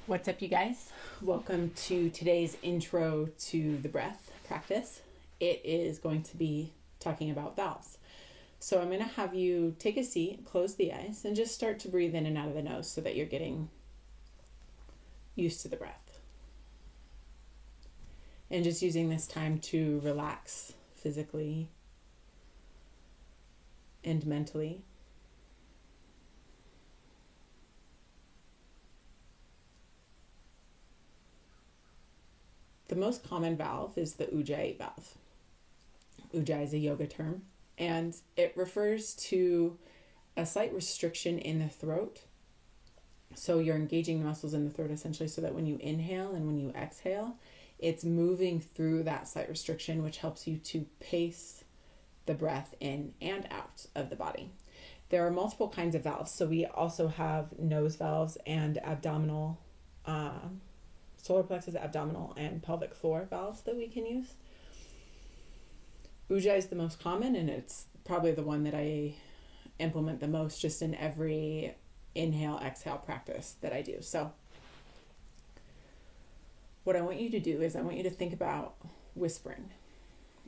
What's up, you guys? Welcome to today's intro to the breath practice. It is going to be talking about valves. So I'm going to have you take a seat, close the eyes, and just start to breathe in and out of the nose so that you're getting used to the breath. And just using this time to relax physically and mentally. The most common valve is the Ujjayi valve. Ujjayi is a yoga term, and it refers to a slight restriction in the throat. So you're engaging the muscles in the throat essentially so that when you inhale and when you exhale, it's moving through that slight restriction, which helps you to pace the breath in and out of the body. There are multiple kinds of valves. So we also have nose valves and abdominal solar plexus, abdominal, and pelvic floor valves that we can use. Ujjayi is the most common, and it's probably the one that I implement the most just in every inhale, exhale practice that I do. So what I want you to do is I want you to think about whispering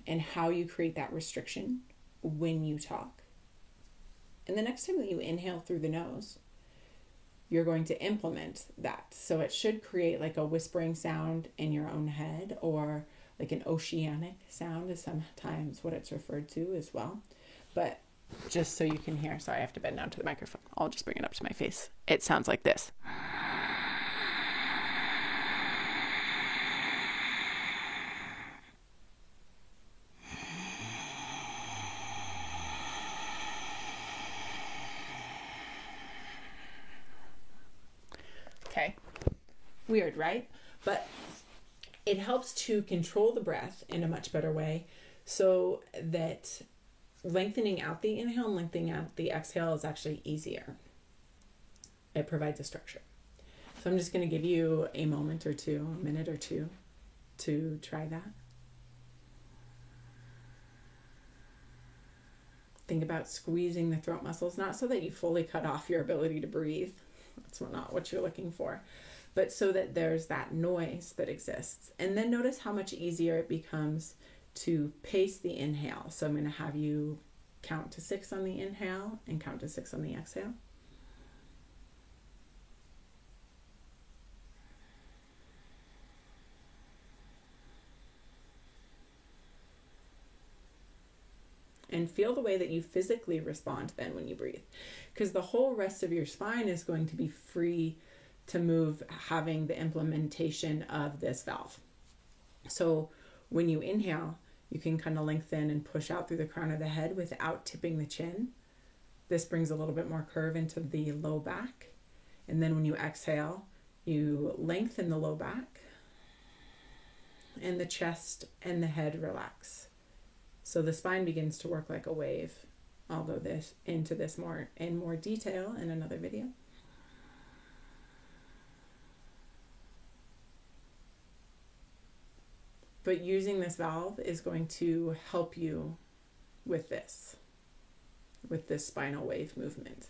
and how you create that restriction when you talk. And the next time that you inhale through the nose, you're going to implement that. So it should create like a whispering sound in your own head, or like an oceanic sound is sometimes what it's referred to as well. But just so you can hear, sorry, I have to bend down to the microphone. I'll just bring it up to my face. It sounds like this. Okay, weird, right? But it helps to control the breath in a much better way so that lengthening out the inhale and lengthening out the exhale is actually easier. It provides a structure. So I'm just going to give you a moment or two, a minute or two to try that. Think about squeezing the throat muscles, not so that you fully cut off your ability to breathe. That's not what you're looking for, but so that there's that noise that exists. And then notice how much easier it becomes to pace the inhale. So I'm going to have you count to 6 on the inhale and count to 6 on the exhale. And feel the way that you physically respond then when you breathe. Because the whole rest of your spine is going to be free to move, having the implementation of this valve. So when you inhale, you can kind of lengthen and push out through the crown of the head without tipping the chin. This brings a little bit more curve into the low back. And then when you exhale, you lengthen the low back, and the chest and the head relax. So the spine begins to work like a wave. I'll go into this more in more detail in another video. But using this valve is going to help you with this spinal wave movement.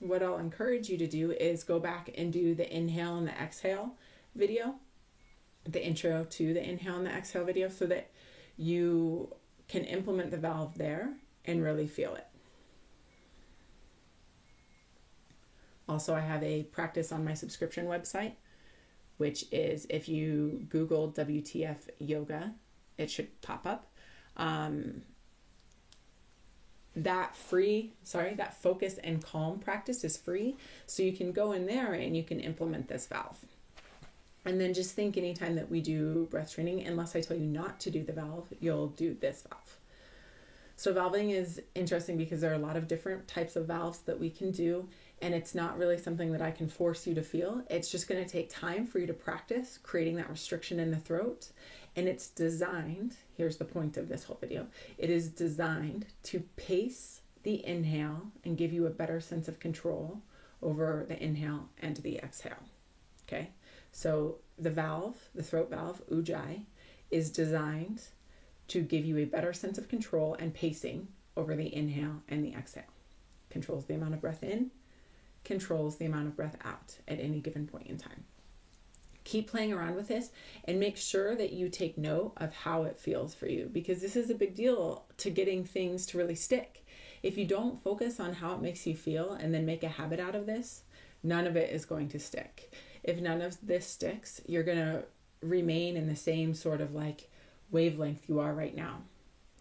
What I'll encourage you to do is go back and do the inhale and the exhale video, the intro to the inhale and the exhale video, so that you can implement the valve there and really feel it. Also, I have a practice on my subscription website, which is, if you Google WTF yoga, it should pop up. That focus and calm practice is free. So you can go in there and you can implement this valve. And then just think, anytime that we do breath training, unless I tell you not to do the valve, you'll do this valve. So valving is interesting because there are a lot of different types of valves that we can do, and it's not really something that I can force you to feel. It's just going to take time for you to practice creating that restriction in the throat. And it's designed, here's the point of this whole video, it is designed to pace the inhale and give you a better sense of control over the inhale and the exhale. Okay, So the throat valve, Ujjayi, is designed to give you a better sense of control and pacing over the inhale and the exhale. Controls the amount of breath in, controls the amount of breath out at any given point in time. Keep playing around with this and make sure that you take note of how it feels for you, because this is a big deal to getting things to really stick. If you don't focus on how it makes you feel and then make a habit out of this, none of it is going to stick. If none of this sticks, you're going to remain in the same sort of like wavelength you are right now.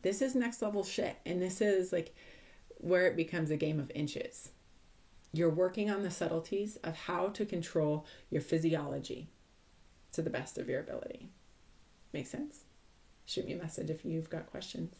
This is next level shit. And this is like where it becomes a game of inches. You're working on the subtleties of how to control your physiology to the best of your ability. Make sense? Shoot me a message if you've got questions.